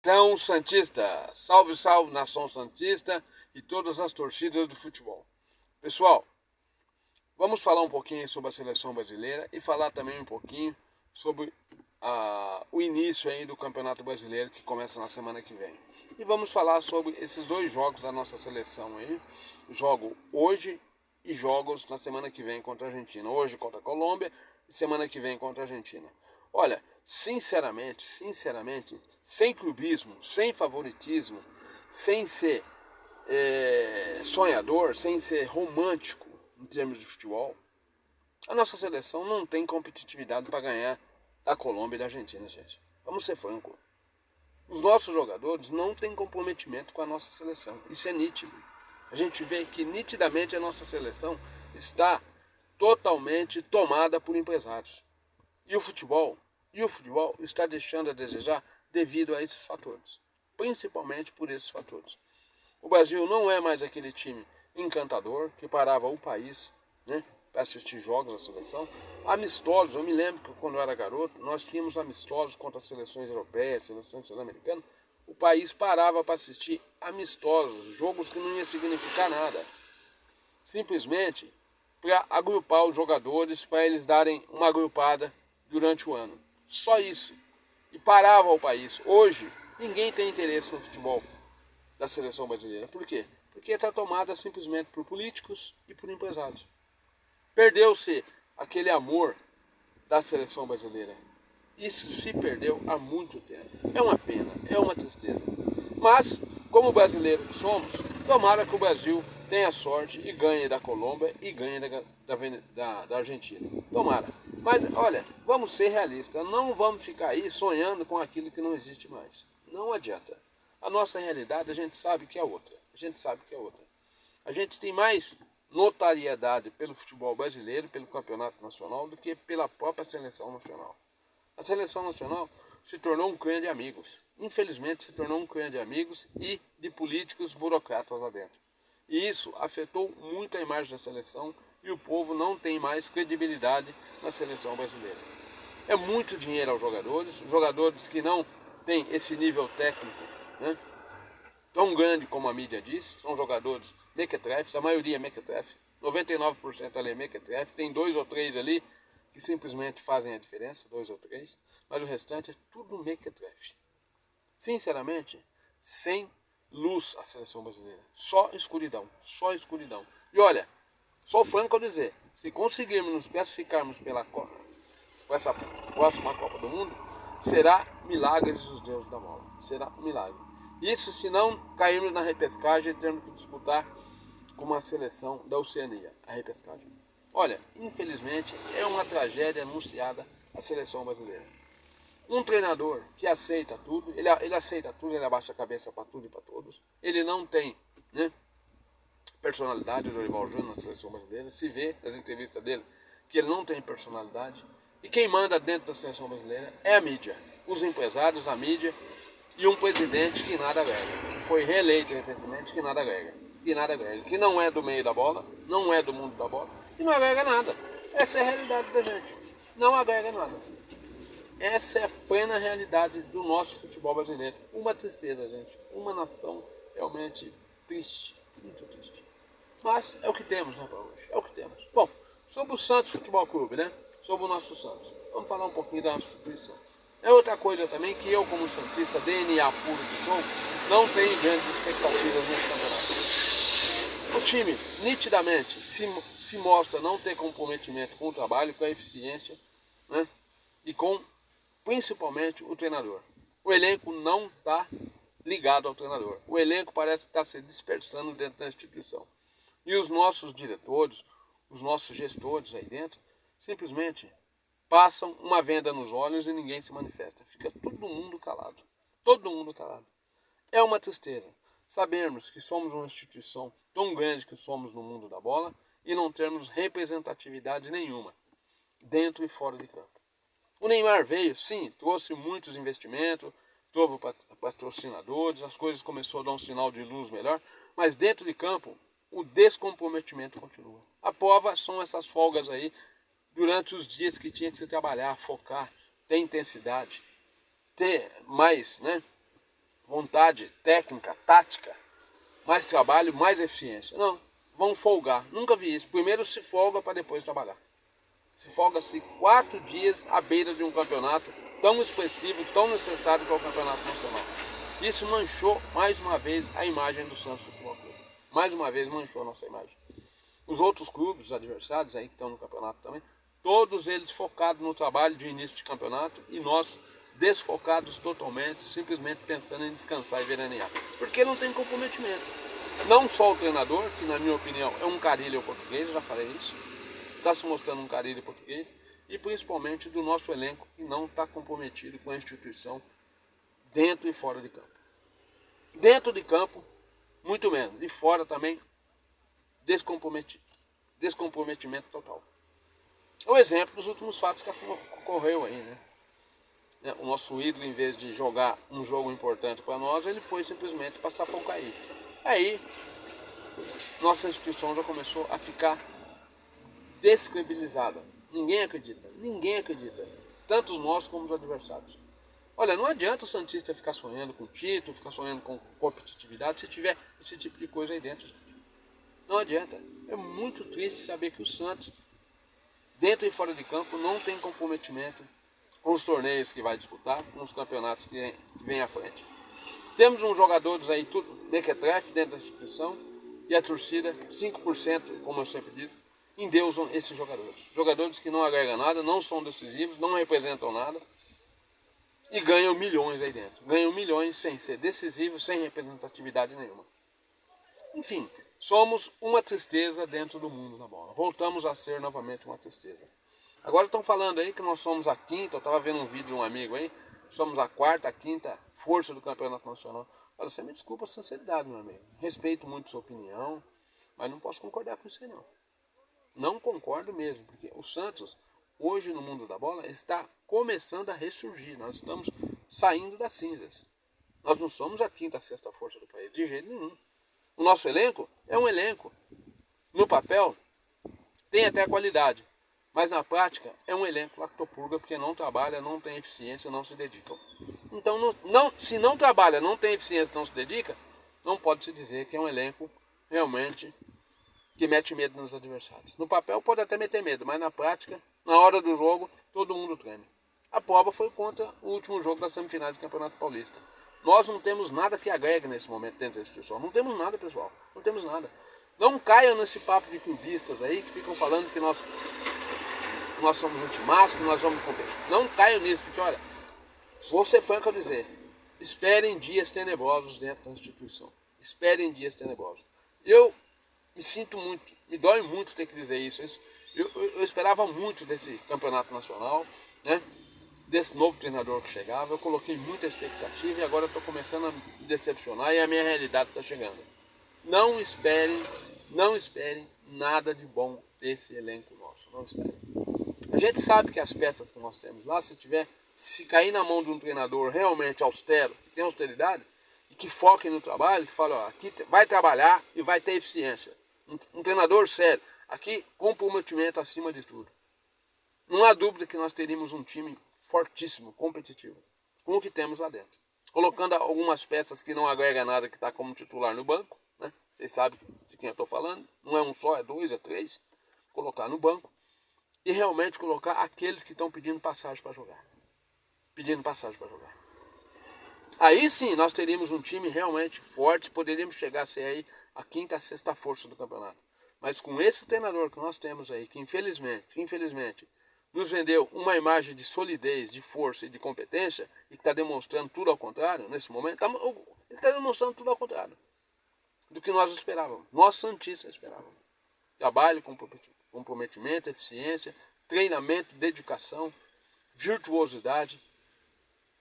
Nação Santista, salve, salve, Nação Santista e todas as torcidas do futebol. Pessoal, vamos falar um pouquinho sobre a seleção brasileira e falar também um pouquinho sobre o início aí do Campeonato Brasileiro que começa na semana que vem. E vamos falar sobre esses dois jogos da nossa seleção aí, jogo hoje e jogos na semana que vem contra a Argentina. Hoje contra a Colômbia e semana que vem contra a Argentina. Olha, sinceramente, sem clubismo, sem favoritismo, sem ser sonhador, sem ser romântico em termos de futebol, a nossa seleção não tem competitividade para ganhar da Colômbia e da Argentina, gente. Vamos ser francos. Os nossos jogadores não têm comprometimento com a nossa seleção. Isso é nítido. A gente vê que nitidamente a nossa seleção está totalmente tomada por empresários. E o futebol está deixando a desejar devido a esses fatores. Principalmente por esses fatores. O Brasil não é mais aquele time encantador que parava o país, né, para assistir jogos da seleção. Amistosos, eu me lembro que quando eu era garoto, nós tínhamos amistosos contra as seleções europeias, seleções sul-americanas. O país parava para assistir amistosos, jogos que não iam significar nada. Simplesmente para agrupar os jogadores, para eles darem uma agrupada durante o ano. Só isso. E parava o país. Hoje, ninguém tem interesse no futebol da seleção brasileira. Por quê? Porque está tomada simplesmente por políticos e por empresários. Perdeu-se aquele amor da seleção brasileira. Isso se perdeu há muito tempo. É uma pena, é uma tristeza. Mas, como brasileiro que somos, tomara que o Brasil tenha sorte e ganhe da Colômbia e ganhe da Argentina. Tomara. Mas, olha, vamos ser realistas. Não vamos ficar aí sonhando com aquilo que não existe mais. Não adianta. A nossa realidade a gente sabe que é outra. A gente tem mais notariedade pelo futebol brasileiro, pelo campeonato nacional, do que pela própria seleção nacional. A seleção nacional se tornou um clã de amigos. Infelizmente se tornou um clã de amigos e de políticos burocratas lá dentro. E isso afetou muito a imagem da seleção e o povo não tem mais credibilidade na seleção brasileira. É muito dinheiro aos jogadores que não têm esse nível técnico, né, tão grande como a mídia diz. São jogadores mequetrefes, a maioria é mequetrefe, 99% ali é mequetrefe, tem 2 ou 3 ali que simplesmente fazem a diferença, 2 ou 3, mas o restante é tudo mequetrefe. Sinceramente, sem luz a seleção brasileira, só escuridão. E olha, sou franco ao dizer, se conseguirmos nos classificarmos para essa próxima Copa do Mundo, será milagres dos deuses da bola, será um milagre. Isso se não cairmos na repescagem e termos que disputar com uma seleção da Oceania, a repescagem. Olha, infelizmente é uma tragédia anunciada a seleção brasileira. Um treinador que aceita tudo, ele aceita tudo, ele abaixa a cabeça para tudo e para todos. Ele não tem, né, personalidade, o Dorival Júnior na seleção brasileira. Se vê nas entrevistas dele que ele não tem personalidade. E quem manda dentro da seleção brasileira é a mídia, os empresários, a mídia e um presidente que nada agrega. Foi reeleito recentemente, que nada agrega. Que não é do meio da bola, não é do mundo da bola e não agrega nada. Essa é a realidade da gente. Não agrega nada. Essa é a plena realidade do nosso futebol brasileiro. Uma tristeza, gente. Uma nação realmente triste. Muito triste. Mas é o que temos, né, para hoje? É o que temos. Bom, sobre o Santos Futebol Clube, né? Sobre o nosso Santos. Vamos falar um pouquinho da nossa instituição. É outra coisa também que eu, como santista, DNA puro que sou, não tenho grandes expectativas nesse campeonato. O time, nitidamente, se mostra não ter comprometimento com o trabalho, com a eficiência, né? E com, principalmente, o treinador. O elenco não está ligado ao treinador. O elenco parece estar se dispersando dentro da instituição. E os nossos diretores, os nossos gestores aí dentro, simplesmente passam uma venda nos olhos e ninguém se manifesta. Fica todo mundo calado. Todo mundo calado. É uma tristeza sabermos que somos uma instituição tão grande que somos no mundo da bola e não termos representatividade nenhuma, dentro e fora de campo. O Neymar veio, sim, trouxe muitos investimentos, trouxe patrocinadores, as coisas começaram a dar um sinal de luz melhor, mas dentro de campo o descomprometimento continua. A prova são essas folgas aí durante os dias que tinha que se trabalhar, focar, ter intensidade, ter mais, né, vontade técnica, tática, mais trabalho, mais eficiência. Não, vão folgar. Nunca vi isso. Primeiro se folga para depois trabalhar. Se folga-se 4 dias à beira de um campeonato tão expressivo, tão necessário para o campeonato nacional. Isso manchou mais uma vez a imagem do Santos Futebol Clube. Mais uma vez manchou a nossa imagem. Os outros clubes, os adversários aí que estão no campeonato também, todos eles focados no trabalho de início de campeonato e nós desfocados totalmente, simplesmente pensando em descansar e veranear. Porque não tem comprometimento. Não só o treinador, que na minha opinião é um carilho português, já falei isso, está se mostrando um carilho português, e principalmente do nosso elenco que não está comprometido com a instituição dentro e fora de campo. Dentro de campo, muito menos. E fora também, descomprometimento total. O exemplo dos últimos fatos que ocorreu aí, né? O nosso ídolo, em vez de jogar um jogo importante para nós, ele foi simplesmente passar por cair. Aí, nossa instituição já começou a ficar descredibilizada. Ninguém acredita. Tanto nós como os adversários. Olha, não adianta o santista ficar sonhando com título, ficar sonhando com competitividade se tiver esse tipo de coisa aí dentro, gente. Não adianta. É muito triste saber que o Santos, dentro e fora de campo, não tem comprometimento com os torneios que vai disputar, com os campeonatos que vem à frente. Temos uns jogadores aí, tudo mequetrefe dentro da instituição, e a torcida, 5%, como eu sempre digo, endeusam esses jogadores. Jogadores que não agregam nada, não são decisivos, não representam nada, e ganham milhões aí dentro. Ganham milhões sem ser decisivos, sem representatividade nenhuma. Enfim, somos uma tristeza dentro do mundo da bola. Voltamos a ser novamente uma tristeza. Agora estão falando aí que nós somos a quinta, eu estava vendo um vídeo de um amigo aí, somos a quarta, a quinta força do campeonato nacional. Olha, você me desculpa a sinceridade, meu amigo. Respeito muito sua opinião, mas não posso concordar com isso aí não. Não concordo mesmo, porque o Santos, hoje no mundo da bola, está começando a ressurgir. Nós estamos saindo das cinzas. Nós não somos a quinta, a sexta força do país, de jeito nenhum. O nosso elenco é um elenco. No papel, tem até qualidade. Mas na prática, é um elenco lactopurga, porque não trabalha, não tem eficiência, não se dedica. Então, se não trabalha, não tem eficiência, não se dedica, não pode se dizer que é um elenco realmente que mete medo nos adversários. No papel pode até meter medo, mas na prática, na hora do jogo, todo mundo treme. A prova foi contra o último jogo das semifinais do Campeonato Paulista. Nós não temos nada que agregue nesse momento dentro da instituição. Não temos nada, pessoal. Não temos nada. Não caiam nesse papo de clubistas aí que ficam falando que nós somos um timaço, que nós vamos competir. Não caiam nisso, porque olha, vou ser franco a dizer, esperem dias tenebrosos dentro da instituição. Esperem dias tenebrosos. Eu me sinto muito, me dói muito ter que dizer isso. Eu esperava muito desse campeonato nacional, né? Desse novo treinador que chegava. Eu coloquei muita expectativa e agora estou começando a me decepcionar e a minha realidade está chegando. Não esperem nada de bom desse elenco nosso. Não esperem. A gente sabe que as peças que nós temos lá, se cair na mão de um treinador realmente austero, que tem austeridade, e que foque no trabalho, que fala, ó, aqui vai trabalhar e vai ter eficiência. Um treinador sério. Aqui, comprometimento acima de tudo. Não há dúvida que nós teríamos um time fortíssimo, competitivo, com o que temos lá dentro. Colocando algumas peças que não agregam nada, que está como titular no banco, né? Vocês sabem de quem eu estou falando. Não é um só, é dois, é três. Colocar no banco. E realmente colocar aqueles que estão pedindo passagem para jogar. Aí sim, nós teríamos um time realmente forte, poderíamos chegar a ser aí a quinta, a sexta força do campeonato. Mas com esse treinador que nós temos aí, que infelizmente, nos vendeu uma imagem de solidez, de força e de competência, e que está demonstrando tudo ao contrário, nesse momento, ele está demonstrando tudo ao contrário do que nós esperávamos. Nós santistas esperávamos. Trabalho, comprometimento, eficiência, treinamento, dedicação, virtuosidade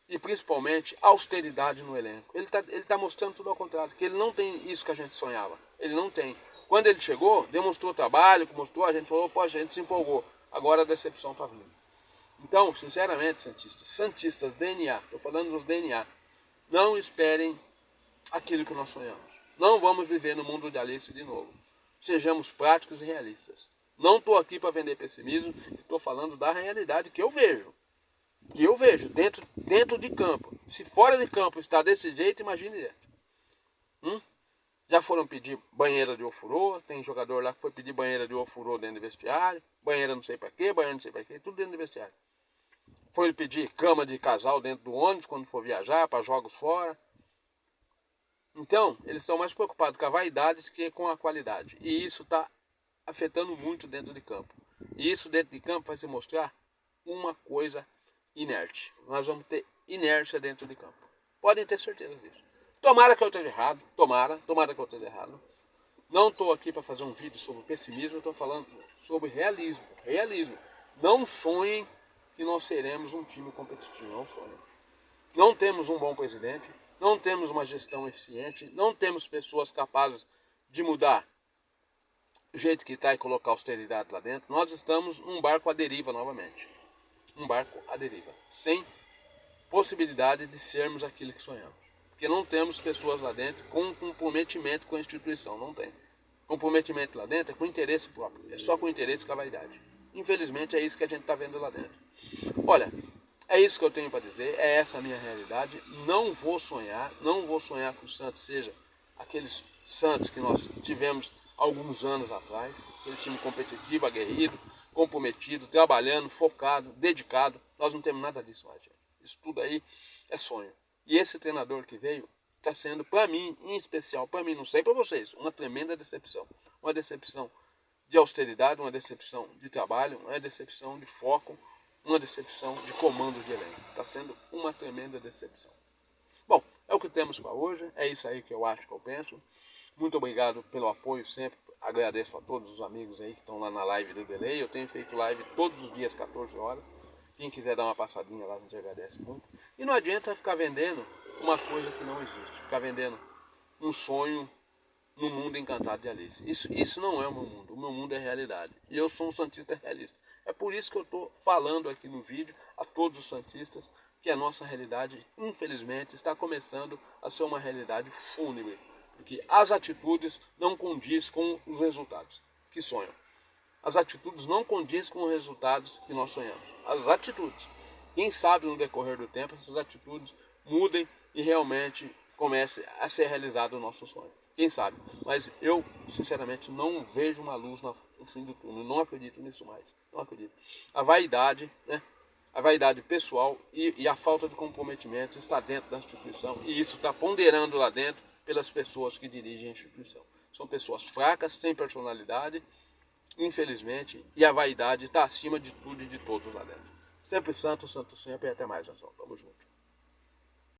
e principalmente austeridade no elenco. Ele tá mostrando tudo ao contrário, que ele não tem isso que a gente sonhava. Ele não tem. Quando ele chegou, demonstrou trabalho, a gente falou, pô, a gente se empolgou. Agora a decepção está vindo. Então, sinceramente, santistas, DNA, estou falando dos DNA, não esperem aquilo que nós sonhamos. Não vamos viver no mundo de Alice de novo. Sejamos práticos e realistas. Não estou aqui para vender pessimismo, estou falando da realidade que eu vejo. que eu vejo dentro de campo. Se fora de campo está desse jeito, imagine dentro. Já foram pedir banheira de ofurô, tem jogador lá que foi pedir banheira de ofurô dentro do vestiário, banheira não sei pra quê, banheira não sei pra quê, tudo dentro do vestiário. Foi pedir cama de casal dentro do ônibus quando for viajar, para jogos fora. Então, eles estão mais preocupados com a vaidade do que com a qualidade. E isso está afetando muito dentro de campo. E isso dentro de campo vai se mostrar uma coisa inerte. Nós vamos ter inércia dentro de campo. Podem ter certeza disso. Tomara que eu esteja errado. Tomara que eu esteja errado. Não estou aqui para fazer um vídeo sobre pessimismo, eu estou falando sobre realismo. Realismo. Não sonhem que nós seremos um time competitivo. Não sonhem. Não temos um bom presidente, não temos uma gestão eficiente, não temos pessoas capazes de mudar o jeito que está e colocar austeridade lá dentro. Nós estamos num barco à deriva novamente. Um barco à deriva. Sem possibilidade de sermos aquilo que sonhamos. Porque não temos pessoas lá dentro com comprometimento com a instituição. Não tem. Comprometimento lá dentro é com interesse próprio. É só com interesse e com a vaidade. Infelizmente é isso que a gente está vendo lá dentro. Olha, é isso que eu tenho para dizer. É essa a minha realidade. Não vou sonhar que o Santos seja aqueles Santos que nós tivemos alguns anos atrás. Aquele time competitivo, aguerrido, comprometido, trabalhando, focado, dedicado. Nós não temos nada disso mais, gente. Isso tudo aí é sonho. E esse treinador que veio está sendo, para mim, em especial, para mim, não sei para vocês, uma tremenda decepção. Uma decepção de austeridade, uma decepção de trabalho, uma decepção de foco, uma decepção de comando de elenco. Está sendo uma tremenda decepção. Bom, é o que temos para hoje, é isso aí que eu acho, que eu penso. Muito obrigado pelo apoio sempre. Agradeço a todos os amigos aí que estão lá na live do Delay. Eu tenho feito live todos os dias, 14 horas. Quem quiser dar uma passadinha lá, a gente agradece muito. E não adianta ficar vendendo uma coisa que não existe. Ficar vendendo um sonho no mundo encantado de Alice. Isso não é o meu mundo. O meu mundo é realidade. E eu sou um santista realista. É por isso que eu estou falando aqui no vídeo a todos os santistas que a nossa realidade, infelizmente, está começando a ser uma realidade fúnebre. Porque as atitudes não condizem com os resultados que sonham. As atitudes não condizem com os resultados que nós sonhamos. As atitudes. Quem sabe no decorrer do tempo essas atitudes mudem e realmente comece a ser realizado o nosso sonho. Quem sabe? Mas eu, sinceramente, não vejo uma luz no fim do túnel. Não acredito nisso mais. Não acredito. A vaidade, né? A vaidade pessoal e a falta de comprometimento está dentro da instituição. E isso está ponderando lá dentro pelas pessoas que dirigem a instituição. São pessoas fracas, sem personalidade, infelizmente, e a vaidade está acima de tudo e de todos lá dentro. Sempre santo, santo sempre, e até mais, nação. Tamo junto.